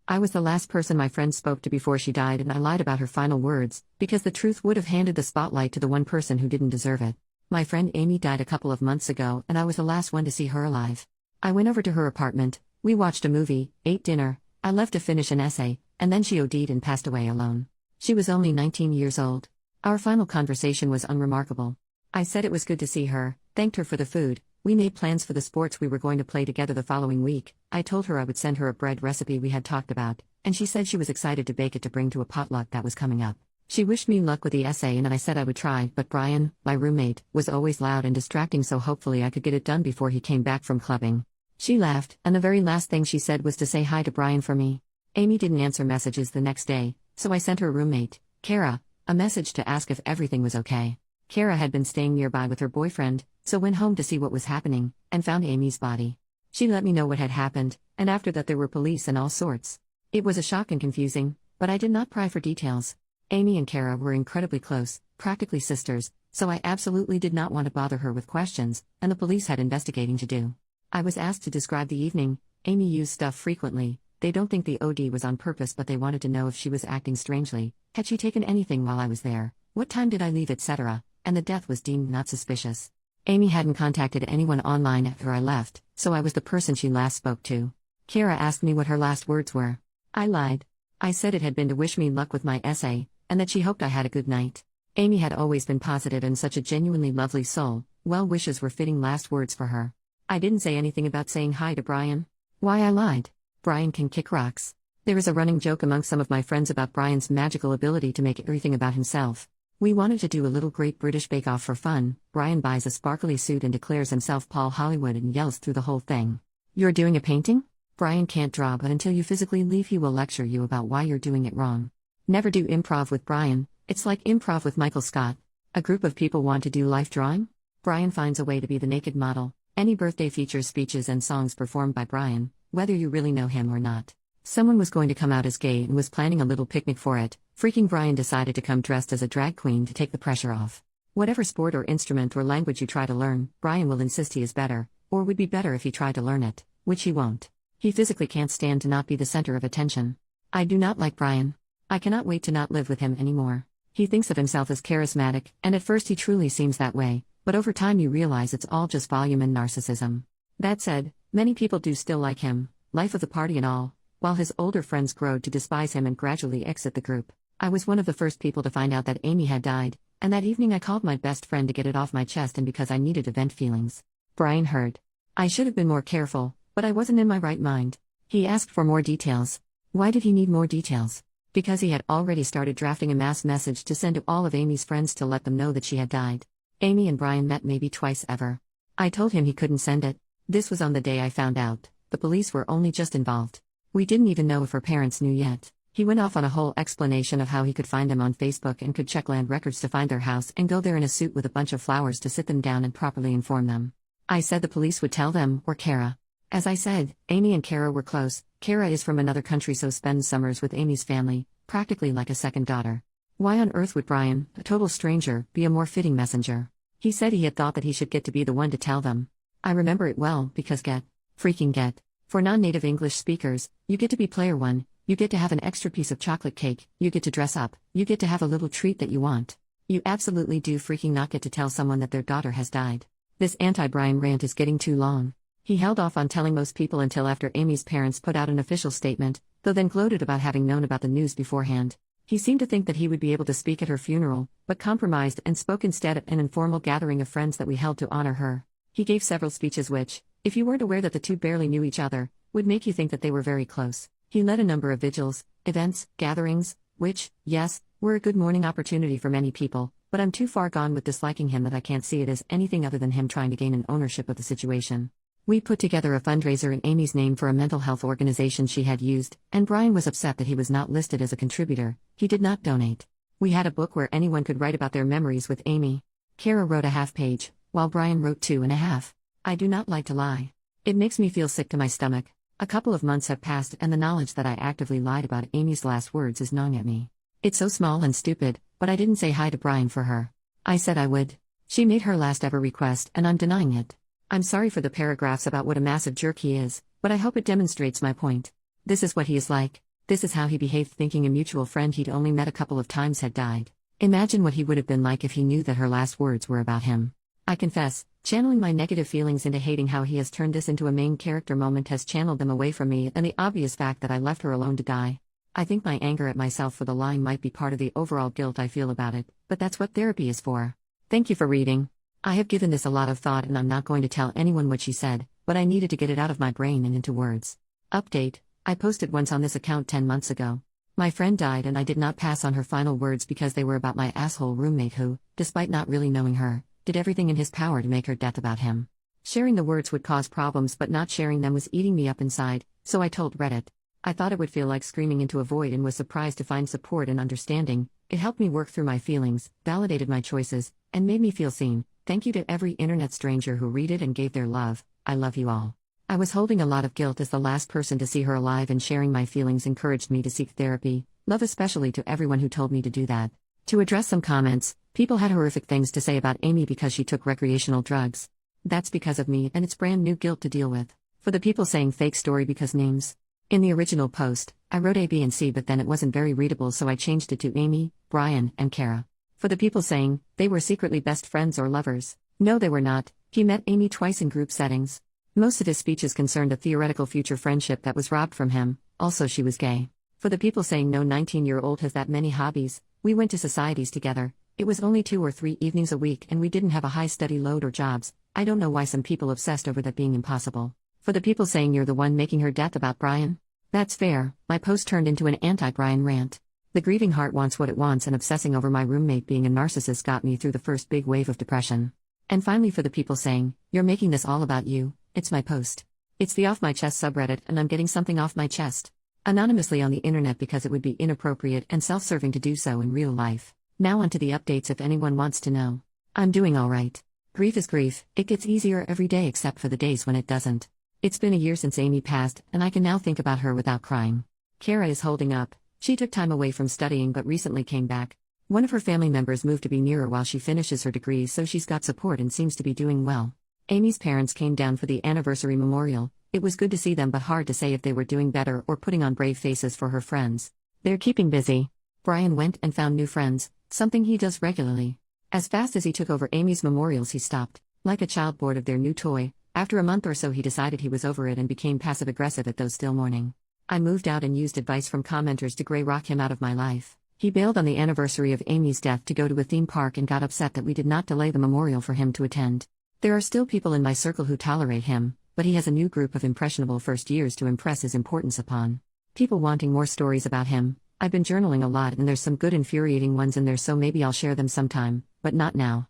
I was the last person my friend spoke to before she died, and I lied about her final words, because the truth would have handed the spotlight to the one person who didn't deserve it. My friend Amy died a couple of months ago, and I was the last one to see her alive. I went over to her apartment, we watched a movie, ate dinner, I left to finish an essay, and then she OD'd and passed away alone. She was only 19 years old. Our final conversation was unremarkable. I said it was good to see her, thanked her for the food, we made plans for the sports we were going to play together the following week. I told her I would send her a bread recipe we had talked about, and she said she was excited to bake it to bring to a potluck that was coming up. She wished me luck with the essay and I said I would try, but Brian, my roommate, was always loud and distracting, so hopefully I could get it done before he came back from clubbing. She laughed, and the very last thing she said was to say hi to Brian for me. Amy didn't answer messages the next day, so I sent her roommate, Kara, a message to ask if everything was okay. Kara had been staying nearby with her boyfriend, so went home to see what was happening, and found Amy's body. She let me know what had happened, and after that there were police and all sorts. It was a shock and confusing, but I did not pry for details. Amy and Kara were incredibly close, practically sisters, so I absolutely did not want to bother her with questions, and the police had investigating to do. I was asked to describe the evening. Amy used stuff frequently. They don't think the OD was on purpose, but they wanted to know if she was acting strangely. Had she taken anything while I was there? What time did I leave, etc.? And the death was deemed not suspicious. Amy hadn't contacted anyone online after I left, so I was the person she last spoke to. Kara asked me what her last words were. I lied. I said it had been to wish me luck with my essay, and that she hoped I had a good night. Amy had always been positive and such a genuinely lovely soul. Well wishes were fitting last words for her. I didn't say anything about saying hi to Brian. Why I lied? Brian can kick rocks. There is a running joke among some of my friends about Brian's magical ability to make everything about himself. We wanted to do a little Great British Bake Off for fun. Brian buys a sparkly suit and declares himself Paul Hollywood and yells through the whole thing. You're doing a painting? Brian can't draw, but until you physically leave he will lecture you about why you're doing it wrong. Never do improv with Brian. It's like improv with Michael Scott. A group of people want to do life drawing? Brian finds a way to be the naked model. Any birthday features speeches and songs performed by Brian, whether you really know him or not. Someone was going to come out as gay and was planning a little picnic for it. Freaking Brian decided to come dressed as a drag queen to take the pressure off. Whatever sport or instrument or language you try to learn, Brian will insist he is better, or would be better if he tried to learn it, which he won't. He physically can't stand to not be the center of attention. I do not like Brian. I cannot wait to not live with him anymore. He thinks of himself as charismatic, and at first he truly seems that way, but over time you realize it's all just volume and narcissism. That said, many people do still like him, life of the party and all, while his older friends grow to despise him and gradually exit the group. I was one of the first people to find out that Amy had died, and that evening I called my best friend to get it off my chest and because I needed to vent feelings. Brian heard. I should have been more careful, but I wasn't in my right mind. He asked for more details. Why did he need more details? Because he had already started drafting a mass message to send to all of Amy's friends to let them know that she had died. Amy and Brian met maybe twice ever. I told him he couldn't send it. This was on the day I found out. The police were only just involved. We didn't even know if her parents knew yet. He went off on a whole explanation of how he could find them on Facebook and could check land records to find their house and go there in a suit with a bunch of flowers to sit them down and properly inform them. I said the police would tell them, or Kara. As I said, Amy and Kara were close. Kara is from another country, so spends summers with Amy's family, practically like a second daughter. Why on earth would Brian, a total stranger, be a more fitting messenger? He said he had thought that he should get to be the one to tell them. I remember it well, because freaking get. For non-native English speakers, you get to be player one, you get to have an extra piece of chocolate cake, you get to dress up, you get to have a little treat that you want. You absolutely do freaking not get to tell someone that their daughter has died. This anti-Brian rant is getting too long. He held off on telling most people until after Amy's parents put out an official statement, though then gloated about having known about the news beforehand. He seemed to think that he would be able to speak at her funeral, but compromised and spoke instead at an informal gathering of friends that we held to honor her. He gave several speeches which, if you weren't aware that the two barely knew each other, would make you think that they were very close. He led a number of vigils, events, gatherings, which, yes, were a good morning opportunity for many people, but I'm too far gone with disliking him that I can't see it as anything other than him trying to gain an ownership of the situation. We put together a fundraiser in Amy's name for a mental health organization she had used, and Brian was upset that he was not listed as a contributor. He did not donate. We had a book where anyone could write about their memories with Amy. Kara wrote a half page, while Brian wrote 2.5. I do not like to lie. It makes me feel sick to my stomach. A couple of months have passed and the knowledge that I actively lied about Amy's last words is gnawing at me. It's so small and stupid, but I didn't say hi to Brian for her. I said I would. She made her last ever request and I'm denying it. I'm sorry for the paragraphs about what a massive jerk he is, but I hope it demonstrates my point. This is what he is like. This is how he behaved, thinking a mutual friend he'd only met a couple of times had died. Imagine what he would have been like if he knew that her last words were about him. I confess, channeling my negative feelings into hating how he has turned this into a main character moment has channeled them away from me and the obvious fact that I left her alone to die. I think my anger at myself for the lying might be part of the overall guilt I feel about it, but that's what therapy is for. Thank you for reading. I have given this a lot of thought and I'm not going to tell anyone what she said, but I needed to get it out of my brain and into words. Update: I posted once on this account 10 months ago. My friend died and I did not pass on her final words because they were about my asshole roommate who, despite not really knowing her, did everything in his power to make her death about him. Sharing the words would cause problems, but not sharing them was eating me up inside, so I told Reddit. I thought it would feel like screaming into a void and was surprised to find support and understanding. It helped me work through my feelings, validated my choices, and made me feel seen. Thank you to every internet stranger who read it and gave their love. I love you all. I was holding a lot of guilt as the last person to see her alive, and sharing my feelings encouraged me to seek therapy. Love especially to everyone who told me to do that. To address some comments, people had horrific things to say about Amy because she took recreational drugs. That's because of me, and it's brand new guilt to deal with. For the people saying fake story because names. In the original post, I wrote A, B, and C, but then it wasn't very readable, so I changed it to Amy, Brian, and Kara. For the people saying they were secretly best friends or lovers. No, they were not. He met Amy twice in group settings. Most of his speeches concerned a theoretical future friendship that was robbed from him. Also, she was gay. For the people saying no 19-year-old has that many hobbies, we went to societies together. It was only 2 or 3 evenings a week and we didn't have a high study load or jobs. I don't know why some people obsessed over that being impossible. For the people saying you're the one making her death about Brian. That's fair. My post turned into an anti-Brian rant. The grieving heart wants what it wants, and obsessing over my roommate being a narcissist got me through the first big wave of depression. And finally, for the people saying, you're making this all about you, it's my post. It's the Off My Chest subreddit and I'm getting something off my chest. Anonymously on the internet because it would be inappropriate and self-serving to do so in real life. Now onto the updates if anyone wants to know. I'm doing alright. Grief is grief, it gets easier every day except for the days when it doesn't. It's been a year since Amy passed, and I can now think about her without crying. Kara is holding up. She took time away from studying but recently came back. One of her family members moved to be near her while she finishes her degree, so she's got support and seems to be doing well. Amy's parents came down for the anniversary memorial. It was good to see them, but hard to say if they were doing better or putting on brave faces for her friends. They're keeping busy. Brian went and found new friends, something he does regularly. As fast as he took over Amy's memorials, he stopped, like a child bored of their new toy. After a month or so he decided he was over it and became passive-aggressive at those still mourning. I moved out and used advice from commenters to grey rock him out of my life. He bailed on the anniversary of Amy's death to go to a theme park and got upset that we did not delay the memorial for him to attend. There are still people in my circle who tolerate him, but he has a new group of impressionable first years to impress his importance upon. People wanting more stories about him. I've been journaling a lot and there's some good infuriating ones in there, so maybe I'll share them sometime, but not now.